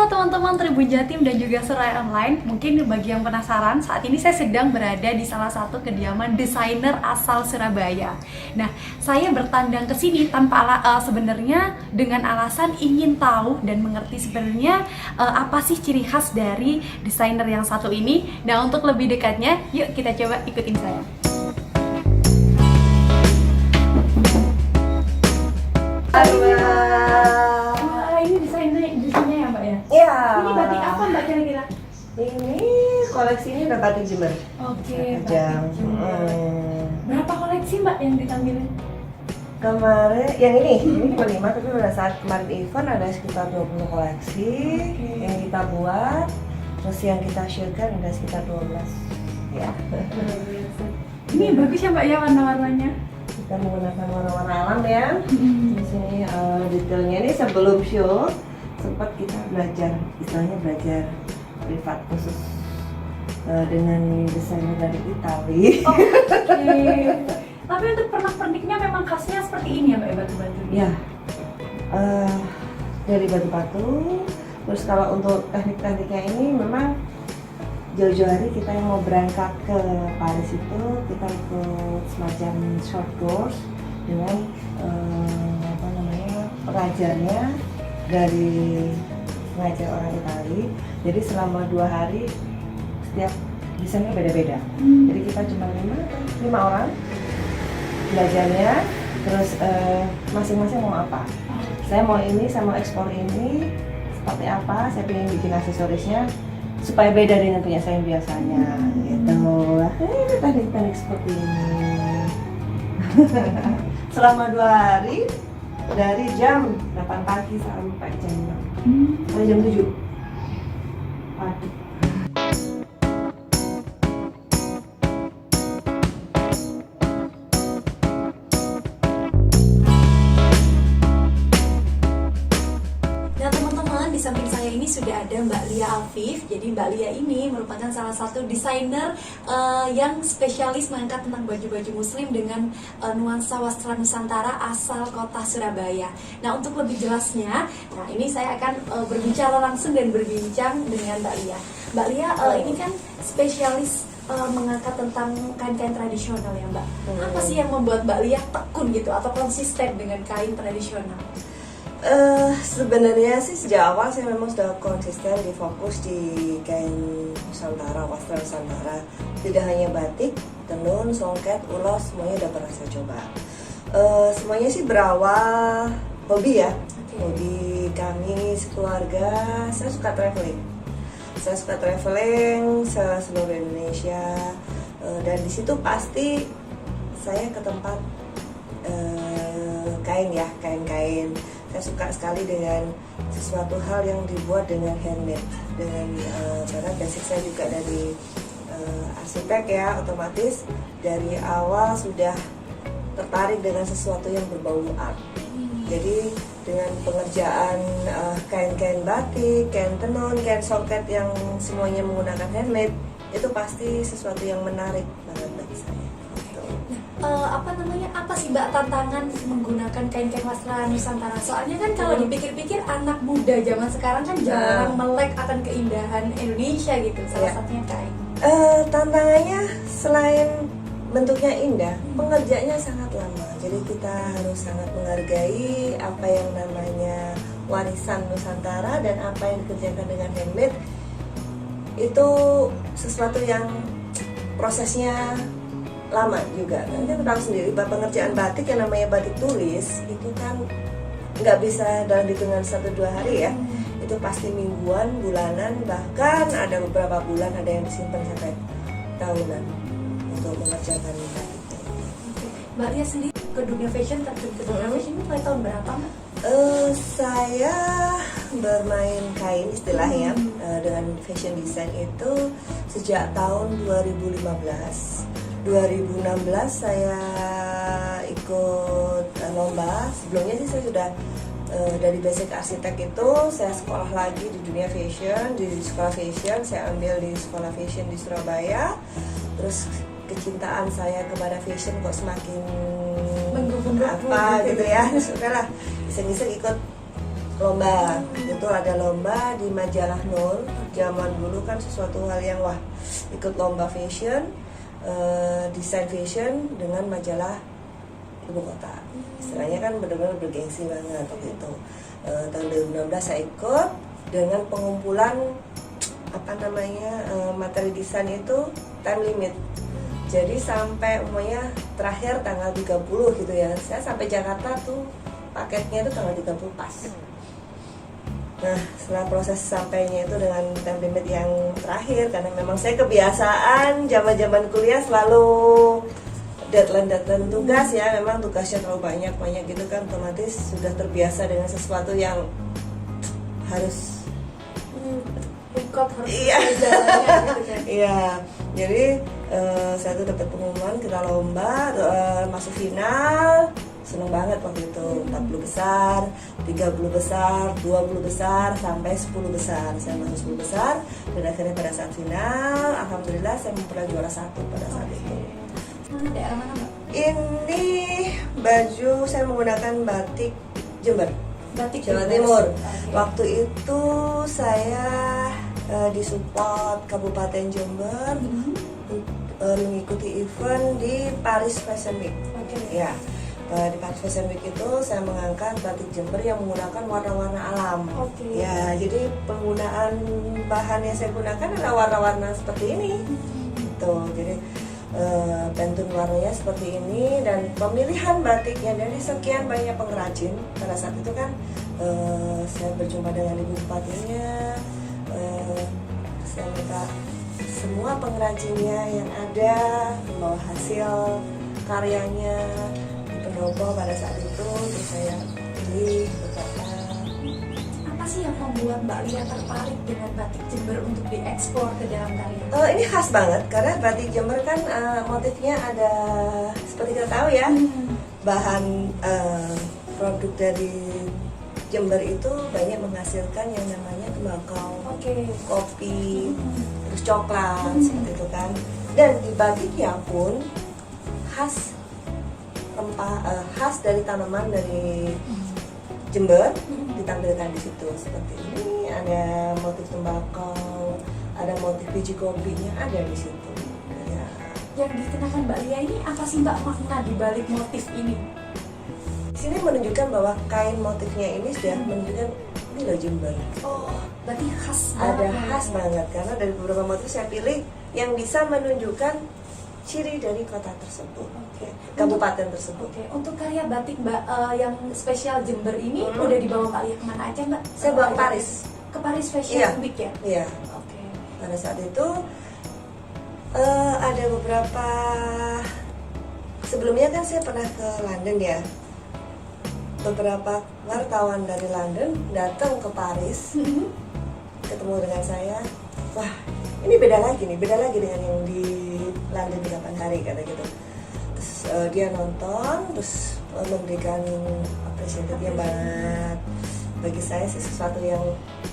Halo teman-teman Tribun Jatim dan juga Suraya Online. Mungkin bagi yang penasaran, saat ini saya sedang berada di salah satu kediaman desainer asal Surabaya. Nah, saya bertandang ke sini tanpa sebenarnya dengan alasan ingin tahu dan mengerti sebenarnya apa sih ciri khas dari desainer yang satu ini. Nah, untuk lebih dekatnya, yuk kita coba ikutin saya. Ini desainnya ya Mbak ya? Iya. Ini batik apa Mbak kira-kira? Ini koleksi ini udah batik Jember. Oke, Jam. batik Jember. Berapa koleksi Mbak yang ditampilin? Kemarin yang ini cuma 5, tapi pada saat kemarin event ada sekitar 20 koleksi yang kita buat. Terus yang kita shootkan ada sekitar 12. Ya. Ini bagus ya Mbak ya warna-warnanya. Kita menggunakan warna-warna alam ya. Di sini detailnya ini sebelum show sempat kita belajar, istilahnya belajar privat khusus dengan desainer dari Itali. Oke. Tapi untuk pernak-perniknya memang khasnya seperti ini ya Mbak, batu-batu? Ya, dari batu-batu. Terus kalau untuk teknik-tekniknya ini memang jauh-jauh hari kita yang mau berangkat ke Paris itu kita ikut semacam short course dengan pengajarnya dari pengajar orang Itali. Jadi selama 2 hari setiap desainnya beda-beda. Jadi kita cuma 5 orang belajarnya. Terus masing-masing mau apa? Saya mau ini, saya mau ekspor ini seperti apa? Saya ingin bikin aksesorisnya supaya beda dengan punya saya yang biasanya gitu. Ini teknik-teknik seperti ini. Selama 2 hari dari jam 8 pagi sampai jam 6 sampai jam 7 pagi. Di samping saya ini sudah ada Mbak Lia Afif. Jadi Mbak Lia ini merupakan salah satu desainer yang spesialis mengangkat tentang baju-baju muslim dengan nuansa wastra Nusantara asal kota Surabaya. Nah, untuk lebih jelasnya, nah ini saya akan berbicara langsung dan berbincang dengan Mbak Lia. Mbak Lia ini kan spesialis mengangkat tentang kain-kain tradisional ya Mbak. Apa sih yang membuat Mbak Lia tekun gitu atau konsisten dengan kain tradisional? Sebenarnya sih sejak awal saya memang sudah konsisten difokus di kain Nusantara, wastra Nusantara. Tidak hanya batik, tenun, songket, ulos, semuanya udah pernah saya coba. Semuanya sih berawal hobi ya. Hobi kami sekeluarga. Saya suka traveling. Saya suka traveling seluruh Indonesia. Dan di situ pasti saya ke tempat kain ya, kain-kain. Saya suka sekali dengan sesuatu hal yang dibuat dengan handmade, dengan karena basic saya juga dari arsitek ya, otomatis dari awal sudah tertarik dengan sesuatu yang berbau art. Jadi dengan pengerjaan kain-kain batik, kain tenun, kain songket yang semuanya menggunakan handmade, itu pasti sesuatu yang menarik banget bagi saya. Apa sih Mbak tantangan menggunakan kain-kain wastra Nusantara? Soalnya kan kalau dipikir-pikir anak muda zaman sekarang kan jarang melek akan keindahan Indonesia gitu. Salah satunya kain. Tantangannya selain bentuknya indah, pengerjaannya sangat lama. Jadi kita harus sangat menghargai apa yang namanya warisan Nusantara dan apa yang dikerjakan dengan handmade. Itu sesuatu yang prosesnya lama juga. Kan kita tahu sendiri bahwa pengerjaan batik yang namanya batik tulis itu kan nggak bisa dalam hitungan 1-2 hari ya. Itu pasti mingguan, bulanan, bahkan ada beberapa bulan ada yang disimpan sampai tahunan untuk mengerjakan batik. Mbak Lia sendiri ke dunia fashion, terjun ke dunia fashion itu mulai tahun berapa Mbak? Saya bermain kain istilahnya dengan fashion design itu sejak tahun 2015. 2016 saya ikut lomba. Sebelumnya sih saya sudah dari basic arsitek itu saya sekolah lagi di dunia fashion, di sekolah fashion. Saya ambil di sekolah fashion di Surabaya. Terus kecintaan saya kepada fashion kok semakin menggebu-gebu apa gitu ya. Sudahlah, iseng-iseng ikut lomba. Itu ada lomba di majalah Nur. Zaman dulu kan sesuatu hal yang wah, ikut lomba fashion, desain fashion dengan majalah ibu kota. Istilahnya kan benar-benar bergengsi banget waktu itu. Tahun 2016 saya ikut dengan pengumpulan materi desain itu time limit. Jadi sampai umumnya terakhir tanggal 30 gitu ya. Saya sampai Jakarta tuh paketnya itu tanggal 30 pas. Nah, setelah proses sampainya itu dengan time limit yang terakhir, karena memang saya kebiasaan zaman-zaman kuliah selalu deadline tugas ya, memang tugasnya terlalu banyak gitu kan, otomatis sudah terbiasa dengan sesuatu yang harus record harus iya. jalannya gitu kan. Iya, jadi saya tuh dapat pengumuman kita lomba, masuk final. Seneng banget waktu itu, 40 besar, 30 besar, 20 besar, sampai 10 besar. Saya masuk 10 besar, dan akhirnya pada saat final, alhamdulillah saya memperoleh juara 1 pada saat itu. Daerah mana Mbak? Ini baju saya menggunakan batik Jember, Batik Jawa Jember. Timur. Oke. Waktu itu saya disupport Kabupaten Jember mengikuti event di Paris Fashion Week. Oke. Ya. Di Paris Fashion Week itu saya mengangkat batik Jember yang menggunakan warna-warna alam. Oke. Ya, jadi penggunaan bahan yang saya gunakan adalah warna-warna seperti ini. Gitu. Jadi pantun warnanya seperti ini, dan pemilihan batiknya dari sekian banyak pengrajin. Pada saat itu kan saya berjumpa dengan ibu bupatinya. Saya minta semua pengrajinnya yang ada membawa hasil karyanya pendopo pada saat itu, terus saya pilih beberapa. Apa sih yang membuat Mbak Lia tertarik dengan batik Jember untuk diekspor ke dalam karya? Ini khas banget karena batik Jember kan motifnya ada seperti kita tahu ya, bahan produk dari Jember itu banyak menghasilkan yang namanya tembakau, kopi, terus coklat seperti itu kan. Dan di batiknya pun khas dari tanaman dari Jember ditampilkan di situ. Seperti ini ada motif tembakau, ada motif biji kopinya ada di situ. Ya. Yang dikenakan Mbak Lia ini apa sih Mbak makna di balik motif ini? Di sini menunjukkan bahwa kain motifnya ini sudah menunjukkan ini loh Jember. Oh, berarti khas. Ada khas banget karena dari beberapa motif saya pilih yang bisa menunjukkan ciri dari kota tersebut, kabupaten tersebut. Oke, untuk karya batik Mbak yang spesial Jember ini udah dibawa Mbak Lia kemana aja Mbak? Saya bawa ke Paris. Ke Paris Fashion Week ya? Iya. Oke. Pada saat itu ada beberapa, sebelumnya kan saya pernah ke London ya. Beberapa wartawan dari London datang ke Paris, ketemu dengan saya. Wah, ini beda lagi dengan yang di London 8 hari kata gitu. Terus dia nonton, terus memberikan apresiasi yang banget. Bagi saya sih sesuatu yang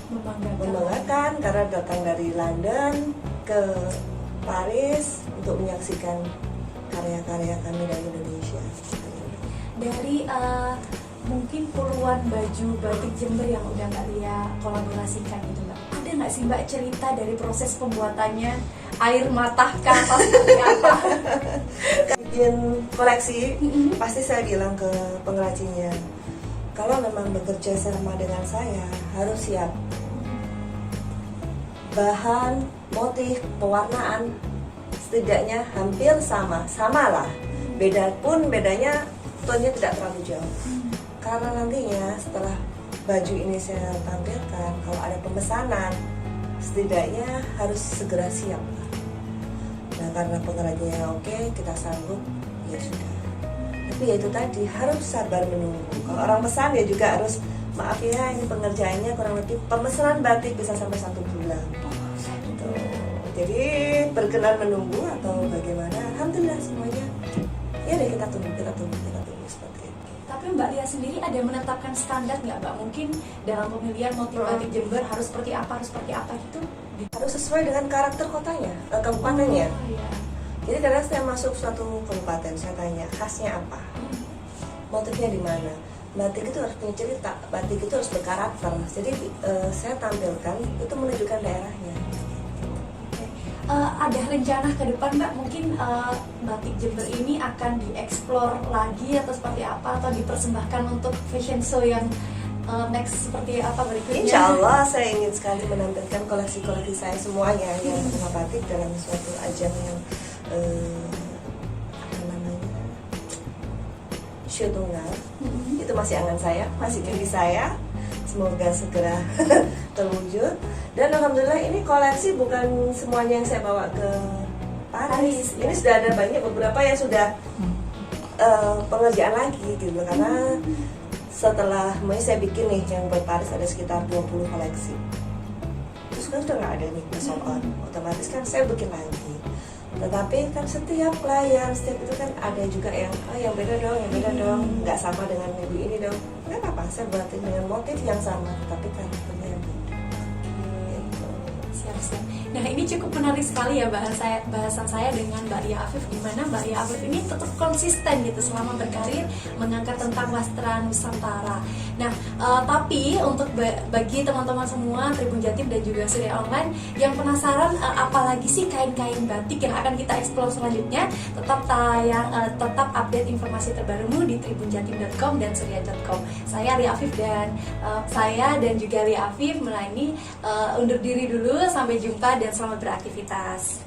membanggakan karena datang dari London ke Paris untuk menyaksikan karya-karya kami dari Indonesia. Dari mungkin puluhan baju batik Jember yang udah Mbak Lia kolaborasikan itu Mbak, ada nggak sih Mbak cerita dari proses pembuatannya, air mata kata seperti apa? Bikin koleksi, pasti saya bilang ke pengrajinnya, kalau memang bekerja sama dengan saya harus siap bahan, motif, pewarnaan setidaknya hampir sama lah. Bedanya tonnya tidak terlalu jauh. Karena nantinya setelah baju ini saya tampilkan, kalau ada pemesanan, setidaknya harus segera siap. Nah, karena pengrajinnya oke, kita sanggup, ya sudah. Tapi ya itu tadi, harus sabar menunggu. Kalau orang pesan ya juga harus, maaf ya, ini pengerjaannya kurang lebih, pemesanan batik bisa sampai 1 bulan. Gitu. Jadi berkenan menunggu atau bagaimana? Alhamdulillah semuanya. Ya deh, kita tunggu seperti itu. Tapi Mbak Lia sendiri ada menetapkan standar nggak Mbak? Mungkin dalam pemilihan motif batik Jember harus seperti apa gitu? Harus sesuai dengan karakter kotanya, kabupatennya. Oh, iya. Jadi karena saya masuk suatu kabupaten, saya tanya khasnya apa, motifnya di mana. batik itu harus punya cerita, batik itu harus berkarakter. Jadi saya tampilkan itu menunjukkan daerahnya. Ada rencana ke depan Mbak, mungkin batik Jember ini akan dieksplor lagi atau seperti apa, atau dipersembahkan untuk fashion show yang next seperti apa berikutnya? Insya Allah saya ingin sekali menampilkan koleksi-koleksi saya semuanya yang tentang batik dalam suatu ajang yang apa namanya, show tunggal. Itu masih angan saya, masih mimpi saya. Semoga segera terwujud. Dan alhamdulillah ini koleksi bukan semuanya yang saya bawa ke Paris. Ini sudah ada banyak, beberapa yang sudah pengerjaan lagi gitu. Karena setelah saya bikin nih yang buat Paris ada sekitar 20 koleksi. Terus kan sudah nggak ada nih sold out. Otomatis kan saya bikin lagi. Tetapi kan setiap klien, setiap itu kan ada juga yang beda dong, nggak sama dengan minggu ini dong. Nggak apa-apa, saya buatin dengan motif yang sama, tapi karakternya yang beda. Siap. Nah, ini cukup menarik sekali ya bahasan saya dengan Mbak Lia Afif, di mana Mbak Lia Afif ini tetap konsisten gitu selama berkarir mengangkat tentang wastra Nusantara. Nah, tapi untuk bagi teman-teman semua Tribun Jatim dan juga Surya Online yang penasaran apalagi sih kain-kain batik yang akan kita eksplor selanjutnya, tetap update informasi terbarumu di tribunjatim.com dan surya.com. Saya Lia Afif dan saya dan juga Lia Afif undur diri dulu. Sampai jumpa dan selamat beraktivitas.